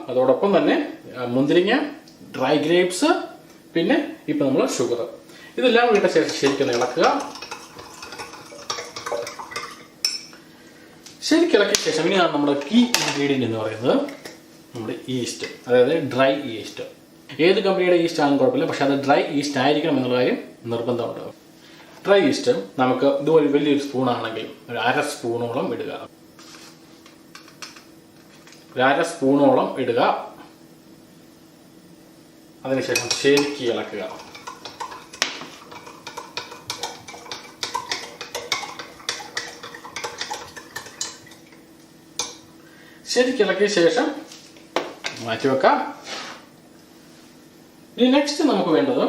അതോടൊപ്പം തന്നെ മുന്തിരിങ്ങ, ഡ്രൈ ഗ്രേപ്സ്, പിന്നെ ഇപ്പം നമ്മൾ ഷുഗർ, ഇതെല്ലാം ഇട്ട ശേഷം ശരിക്കും ഇളക്കുക. ശരിക്കും ഇളക്കിയ ശേഷം ഇനി നമ്മുടെ കീ ഇൻഗ്രീഡിയൻറ്റ് എന്ന് പറയുന്നത് നമ്മുടെ ഈസ്റ്റ്, അതായത് ഡ്രൈ ഈസ്റ്റ്. ഏത് കമ്പനിയുടെ ഈസ്റ്റ് ആണെങ്കിലും കുഴപ്പമില്ല, പക്ഷെ അത് ഡ്രൈ ഈസ്റ്റ് ആയിരിക്കണം എന്നുള്ള കാര്യം നിർബന്ധമുണ്ട്. ഡ്രൈ ഈസ്റ്റ് നമുക്ക് ഇതുപോലെ വലിയൊരു സ്പൂണാണെങ്കിൽ ഒരു 1/2 സ്പൂണോളം ഇടുക. 1/2 സ്പൂണോളം ഇടുക. അതിനുശേഷം ശരിക്കും ഇളക്കുക. ശരിക്കും ഇളക്കിയ ശേഷം മാറ്റി വെക്കാം. ഇനി നെക്സ്റ്റ് നമുക്ക് വേണ്ടത്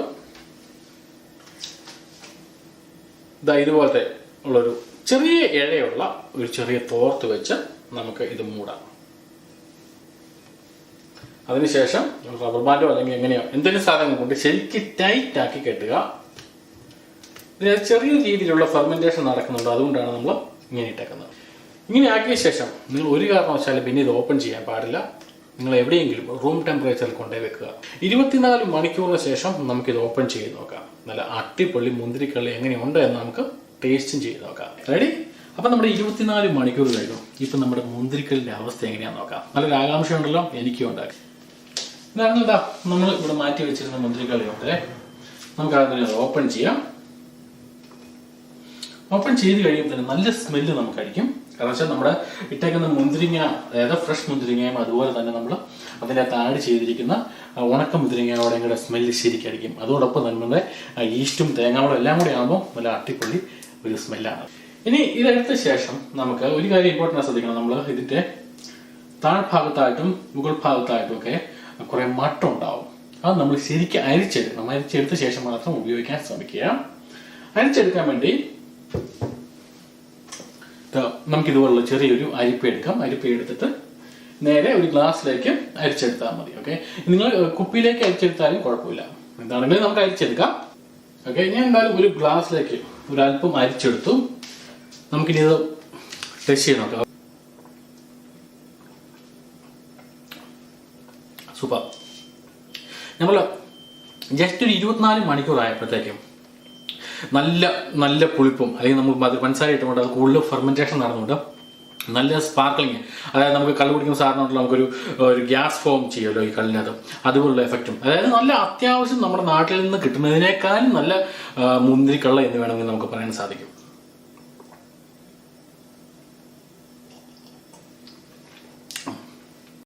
ഇതുപോലത്തെ ഉള്ളൊരു ചെറിയ ഇഴയുള്ള ഒരു ചെറിയ തോർത്ത് വെച്ച് നമുക്ക് ഇത് മൂടാം. അതിനുശേഷം റബ്ബർ ബാൻഡോ അല്ലെങ്കിൽ എങ്ങനെയോ എന്തെങ്കിലും സാധനം കൊണ്ട് ശരിക്കും ടൈറ്റ് ആക്കി കെട്ടുക. ഇതിന് ചെറിയ രീതിയിലുള്ള ഫെർമെന്റേഷൻ നടക്കുന്നുണ്ട്, അതുകൊണ്ടാണ് നമ്മൾ ഇങ്ങനെ ഇട്ടേക്കുന്നത്. ഇങ്ങനെ ആക്കിയ ശേഷം നിങ്ങൾ ഒരു കാരണവശാലും പിന്നെ ഇത് ഓപ്പൺ ചെയ്യാൻ പാടില്ല. നിങ്ങൾ എവിടെയെങ്കിലും റൂം ടെമ്പറേച്ചറിൽ കൊണ്ടുപോയി വെക്കുക. 24 മണിക്കൂറിന് ശേഷം നമുക്കിത് ഓപ്പൺ ചെയ്ത് നോക്കാം. നല്ല അട്ടിപ്പൊള്ളി മുന്തിരിക്കള്ളി എങ്ങനെയുണ്ട് എന്ന് നമുക്ക് ടേസ്റ്റും ചെയ്ത് നോക്കാം. റെഡി? അപ്പം നമ്മുടെ 24 മണിക്കൂർ കഴിഞ്ഞു. ഇപ്പം നമ്മുടെ മുന്തിരിക്കല്ലിൻ്റെ അവസ്ഥ എങ്ങനെയാണെന്ന് നോക്കാം. നല്ലൊരു ആകാംക്ഷ ഉണ്ടല്ലോ, എനിക്കും ഉണ്ടാക്കി. ഇതാണ് നമ്മൾ ഇവിടെ മാറ്റി വെച്ചിരുന്ന മുന്തിരിക്കള്ളിയുണ്ട്. നമുക്ക് അതിനെ ഓപ്പൺ ചെയ്യാം. ഓപ്പൺ ചെയ്ത് കഴിയുമ്പോൾ തന്നെ നല്ല സ്മെല്ല് നമുക്കായിരിക്കും. കാരണം വെച്ചാൽ നമ്മുടെ ഇട്ടേക്കുന്ന മുന്തിരിങ്ങ, അതായത് ഫ്രഷ് മുന്തിരിങ്ങയും അതുപോലെ തന്നെ നമ്മൾ അതിൻ്റെ ആഡ് ചെയ്തിരിക്കുന്ന ഉണക്ക മുന്തിരിങ്ങയോടെ കൂടെ സ്മെല്ല് ശരിക്കായിരിക്കും. അതോടൊപ്പം നമ്മുടെ ഈസ്റ്റും തേങ്ങാവളം എല്ലാം കൂടെ ആകുമ്പോൾ നല്ല അടിപൊളി ഒരു സ്മെല്ലാണ്. ഇനി ഇതെടുത്ത ശേഷം നമുക്ക് ഒരു കാര്യം ഇമ്പോർട്ടൻ്റ് ശ്രദ്ധിക്കണം. നമ്മൾ ഇതിൻ്റെ താഴ്ഭാഗത്തായിട്ടും മുകൾ ഭാഗത്തായിട്ടും ഒക്കെ കുറേ മട്ടം ഉണ്ടാവും. അത് നമ്മൾ ശരിക്കും അരിച്ചെടുക്കണം. അരിച്ചെടുത്ത ശേഷം മാത്രം ഉപയോഗിക്കാൻ ശ്രമിക്കുക. അരിച്ചെടുക്കാൻ വേണ്ടി നമുക്കിതുപോലുള്ള ചെറിയൊരു അരിപ്പ എടുക്കാം. അരിപ്പ എടുത്തിട്ട് നേരെ ഒരു ഗ്ലാസ്സിലേക്ക് അരിച്ചെടുത്താൽ മതി. ഓക്കെ, നിങ്ങൾ കുപ്പിയിലേക്ക് അരിച്ചെടുത്താലും കുഴപ്പമില്ല, എന്താണെങ്കിലും നമുക്ക് അരിച്ചെടുക്കാം. ഓക്കെ, ഞാൻ എന്തായാലും ഒരു ഗ്ലാസ്സിലേക്ക് ഒരല്പം അരിച്ചെടുത്തു. നമുക്കിനി ഇത് ടെസ്റ്റ് ചെയ്ത് നോക്കാം. സൂപ്പർ. നമ്മൾ ജസ്റ്റ് ഒരു 24 മണിക്കൂർ ആയപ്പോഴത്തേക്കും നല്ല നല്ല പുളിപ്പും, അല്ലെങ്കിൽ നമ്മൾ പഞ്ചസാര ഇട്ടുകൊണ്ട് അത് കൂടുതൽ ഫെർമെന്റേഷൻ നടന്നുകൊണ്ട് നല്ല സ്പാർക്ലിങ്, അതായത് നമുക്ക് കള്ള് കുടിക്കുന്ന സാധനമായിട്ടുള്ള നമുക്കൊരു ഗ്യാസ് ഫോം ചെയ്യുമല്ലോ ഈ കള്ളിനകത്ത്, അതുപോലുള്ള എഫക്റ്റും, അതായത് നല്ല അത്യാവശ്യം നമ്മുടെ നാട്ടിൽ നിന്ന് കിട്ടുന്നതിനേക്കാളും നല്ല മുന്തിരിക്കള്ള എന്ന് വേണമെങ്കിൽ നമുക്ക് പറയാൻ സാധിക്കും.